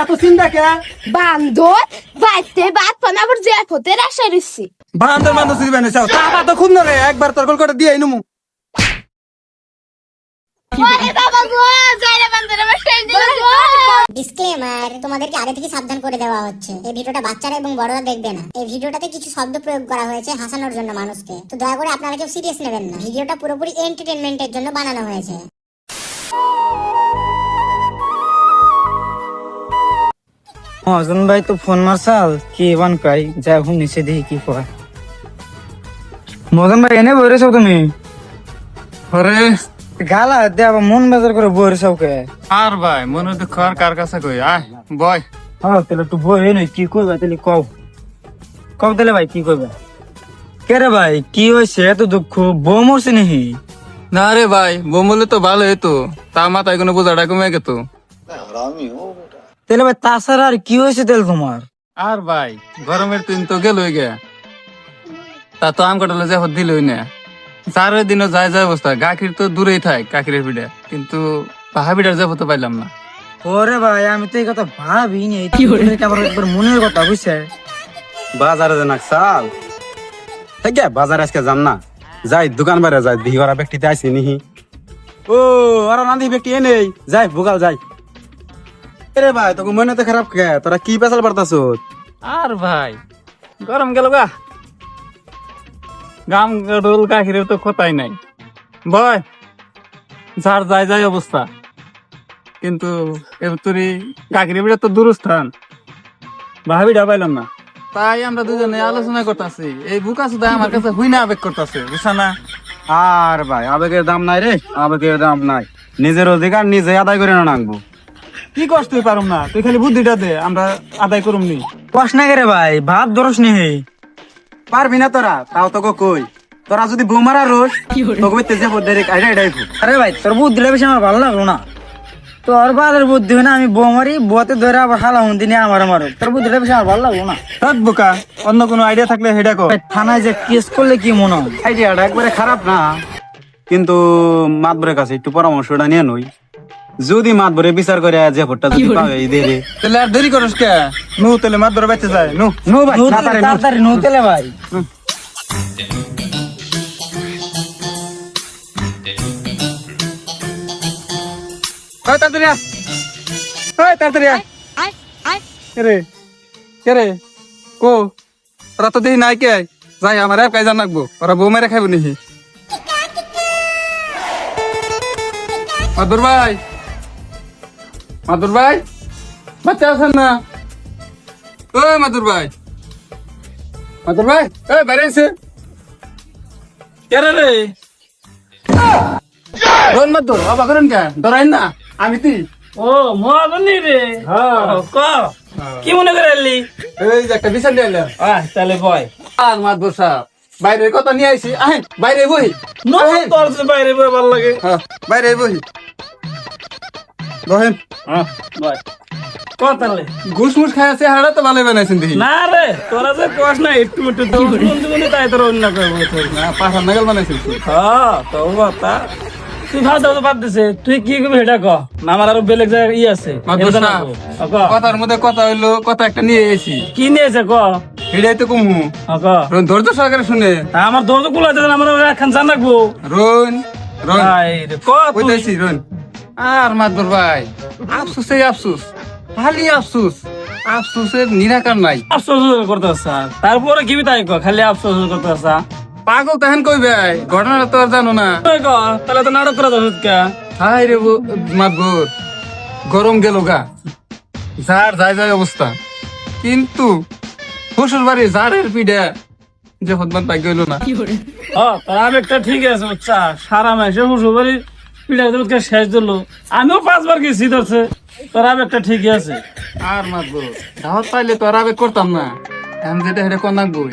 এত চিন্তা কে? বান্দর বাইতে বাত পানাবর যে হতে রাশা দিছি বান্দর বান্দর সিবি বানাইছাও টাকা তো খুব নরে একবার তোর কল করে দিয়ে আইনুমু। আরে বাবা গো যাইরে বান্দর আমার টেন দিল গো। ডিসক্লেমার, তোমাদেরকে আগে থেকে সাবধান করে দেওয়া হচ্ছে এই ভিডিওটা বাচ্চারা এবং বড়রা দেখবে না। এই ভিডিওটাতে কিছু শব্দ প্রয়োগ করা হয়েছে হাসানোর জন্য মানুষকে, তো দয়া করে আপনারা কেউ সিরিয়াস নেবেন না। ভিডিওটা পুরোপুরি এন্টারটেইনমেন্টের জন্য বানানো হয়েছে। মহাজন ভাই তো ফোন মারছাল কি বান কাই যা এখন নিচে দেখি কি কয়। মহাজন ভাই এনে বইরে সব তুমি আরে গালা দে আবার মন বেজার করে বইরে সব কে। আর ভাই মনে দুঃখ আর কার কাছে কই আয় বয়। হ্যাঁ তাহলে একটু বই নই কি কইবা তাহলে কও কও তাহলে ভাই কি কইবা। কে রে ভাই কি হয়েছে এত দুঃখ বউ মরছে নাকি? না রে ভাই বোমলে তো ভালো হতো, তা মাথায় কোনো বোঝাটা কমে গেত। তাহলে ভাই তাছাড়া আর কি হয়েছে তাহলে তোমার? আর ভাই গরমের দিন তো গেল গে, তা তো আম কাটালে যে দিল না। চার দিনও যায় যায় অবস্থা, গাখির তো দূরেই থাক কাকিরের পিঠে, কিন্তু পাহা পিঠার যে হতে পাইলাম না। ওরে ভাই আমি তো এই কথা ভাবি নি, কি হলে আবার একবার মনের কথা বুঝছে। বাজারে যে নাক চাল ঠিক আছে, বাজারে আজকে যাম না, যাই দোকান বাইরে যাই দিহি ওরা ব্যক্তিতে আইসি নিহি। ও ওরা না দিহি ব্যক্তি এনেই যাই ভোগাল যাই। রে ভাই তোকে মনে তো খারাপ কে, তোরা কি পেশাল পারতাছ? আর ভাই গরম গেল গা, গাম গডল কাকিরের তো কথাই নাই। বয় যার যায় যায় অবস্থা, কিন্তু এবতরি কাকিরের পিঠে তো দূরস্থান, ভাবিটা পাইলাম না। তাই আমরা দুজনে আলোচনা করতেছি, এই বুকা সুদা আমার কাছে হুই না আবেগ করতেছে, বুঝছা না? আর ভাই আবেগের দাম নাই রে, আবেগের দাম নাই, নিজের অধিকার নিজে আদায় করে না নাকবো। কি কষ্ট তুই পারুম না, তুই খালি বুদ্ধিটা দে, আমরা আদায় করুম নি। কষ্ট না রে ভাই ভাব ধরস নি হে। পারবি না তোরা, তাও তোকে কই, তোরা যদি বৌমারা রোস তোকে তেজে পদ্ধতি এটাই আরে ভাই তোর বুদ্ধিটা বেশি আমার ভালো লাগলো না। তোর বালের বুদ্ধি হয় না, আমি বউ মারি বউতে ধরে আবার হালা হুন্দি নিয়ে আমার মারো, তোর বুদ্ধিটা বেশি আমার ভালো লাগলো না। থাক বোকা, অন্য কোনো আইডিয়া থাকলে সেটা কর। ভাই, থানায় যে কেস করলে কি মনে হয়? আইডিয়াটা একবারে খারাপ না, কিন্তু মাতবরের কাছে একটু পরামর্শটা নিয়ে নই, যদি মাতবরে বিচার করে যে ভোটটা যদি পাবে এই দেরে। তাহলে আর দেরি করিস কে, নু তাহলে মাছ ধরে বেঁচে যায় নু। নো ভাই নৌতেলে, তাড়াতাড়ি নো। তাড়াতাড়ি নৌতেলে ভাই। ওই তাড়াতাড়ি আয়, ওই তাড়াতাড়ি আয়। কে রে কো, ওরা তো দেখি নাই কে, যাই আমার এক কাজ রাখবো, ওরা বউ মেরে খাইব নাকি? মাদুর ভাই, মাদুর ভাই, বাচ্চা আছেন না? ওই মাদুর ভাই, মাদুর ভাই, এই বাইরে এসে কে রে? রোন মাদুর বাবা করেন কে, ধরাইন না আমি তুই। ও মহাবনী রে, ক কি মনে করে এলি? এই যে একটা বিচার দিয়ে তাহলে বয় আর মাদুর সাহেব বাইরে কথা নিয়ে আইছি, আহেন বাইরে বহি। আহেন। তোর যে বাইরে বয় ভালো লাগে। হ্যাঁ, বাইরে বহি বহেন। বয় ক তাহলে। ঘুষ মুস খাই আছে, হাড়া তো ভালো বানাইছেন দেখি। না রে তোরা যে কস না একটু একটু বন্ধু তাই তোর অন্য করবো। না পাঁচা নাগাল বানাইছেন তুই। হ্যাঁ তো কথা তুই ভাব দাও তো বাদ দিছে, তুই কি করবি সেটা ক না, আমার আরো বেলেগ জায়গায় ই আছে। মাদুর এটা না সাহেব, কো। ক কথার মধ্যে কথা হইলো, কথা একটা নিয়ে এসি, কি নিয়েছে ক। এটাই তো কমু। ক ধৈর্য সহকারে শুনে। আমার দরজা খোলা আছে, আমার একখান জান রাখবো। রোন রোন হাই রে, ক তুই। কইতাছি রোন। আর মাদুর ভাই আফসোস এই আফসোস, খালি আফসোস, আফসোসের নিরাকার নাই। আফসোস করতে আসা, তারপরে কি তাই ক, খালি আফসোস করতে আসা। পাগল তাহেন কইবে, ঘটনাটা তো আর জানো না। তাহলে তো নাটক করা যাবে কে। হাই রে মাদুর, গরম গেল গা, যার যায় যায় অবস্থা, কিন্তু শ্বশুর বাড়ি জারের পিঠে যে হতমান পাই গেল না। তার আবেগটা ঠিক আছে বুঝছা, সারা মাসে শ্বশুরবাড়ি পিঠা দুধকে শেষ দিল, আমিও 5 বার গেছি ধরছে, তোর আবেগটা ঠিকই আছে। আর মাদুর দাওয়াত পাইলে তো আর আবেগ করতাম না, আমি যেটা হেটা কর নাকবই।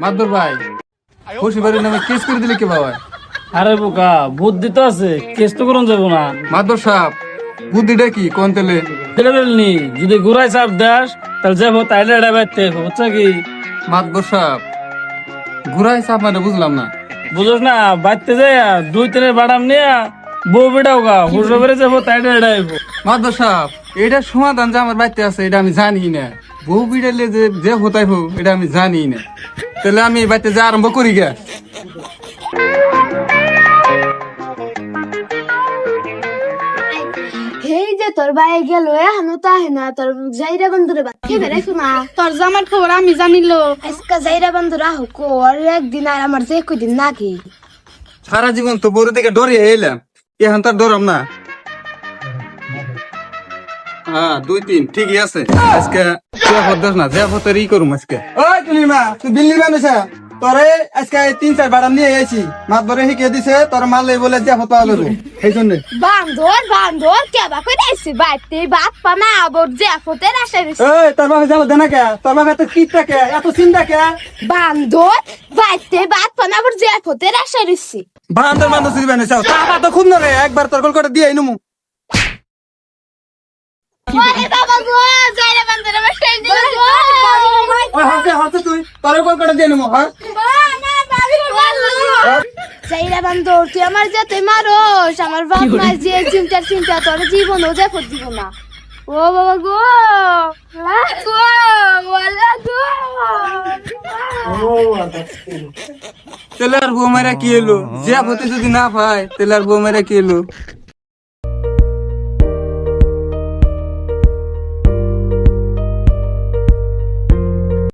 মাদুর ভাই শ্বশুর বাড়ির নামে কেস করে দিলে কি বাবা? আরে বোকা বুদ্ধি তো আছে, কেস তো করুন যাবো না। মাদুর সাহেব বুদ্ধিটা কি কোন তেলে? নি যদি ঘুরাই চাপ দাস তাহলে যাবো, তাইলে এটা বাইতে বুঝছো কি। মাদুর সাহেব ঘুরাই চাপ মানে বুঝলাম না। বুঝোস না, বাইতে যায় 2-3 বাদাম নিয়ে বউ বেটাও গা হুজুর বেড়ে যাবো তাই এটাইব। মাদর সাহেব এটা সমাধান যে আমার বাড়িতে আছে এটা আমি জানি না, বউ বিড়ালে যে যে হতাই হোক এটা আমি জানি না। তাহলে আমি এই বাড়িতে যা আরম্ভ করি গে। এই যে তোর ভাই গেল এখনো তো আহে না, তোর জাইরা বন্ধুরে বাদ খেয়ে বেড়াইছো না। তোর জামার খবর আমি জানিলো, আজকে জাইরা বন্ধুরা হোক আর একদিন আর আমার যে কদিন নাকি। সারা জীবন তো বড় দিকে ডরিয়ে এলাম, এখন তার ডরাম না। হ্যাঁ 2-3 ঠিকই আছে। আজকে দোষ না যে হতের ই করুম আজকে। ওই তুমি মা তুই বিল্লি বানিয়েছ তোরে আজকে 3-4 বাড়ান নিয়ে আইছি, মাত ধরে শিখে দিছে তোর মালে বলে যে হতো আলো এই জন্য বান্ধর বান্ধর কেবা করে আইছি বাইতে বাদ পানা আবার যে ফোটের আশা রইছি। এই তোর বাবা যাবো দেনা কে, তোর বাবা এত কিটটা কে, এত চিন্তা কে? বান্ধর বাইতে বাদ পানা আবার যে ফোটের আশা রইছি। বান্দর বান্দর সিরি বানিয়েছ তা তো খুব না রে, একবার তোর কল করে দিয়ে নমু। ওরে বাবা গো জাইরা বন্ধুরে আমার টেনশন গো। ওই হাসে তুই তোর কল করে দিয়ে নমু। হ্যাঁ জাইরা বন্ধুর তুই আমার যাতে মারোস, আমার বাপ মা যে চিন্তা তোর জীবনও যে ফোট দিব না। ও বাবা গো লাগো ওয়ালা গো। তাহলে আর বউ মেরা কি এলো, যে হতে যদি না পায় তাহলে আর বউ মেরা কি এলো।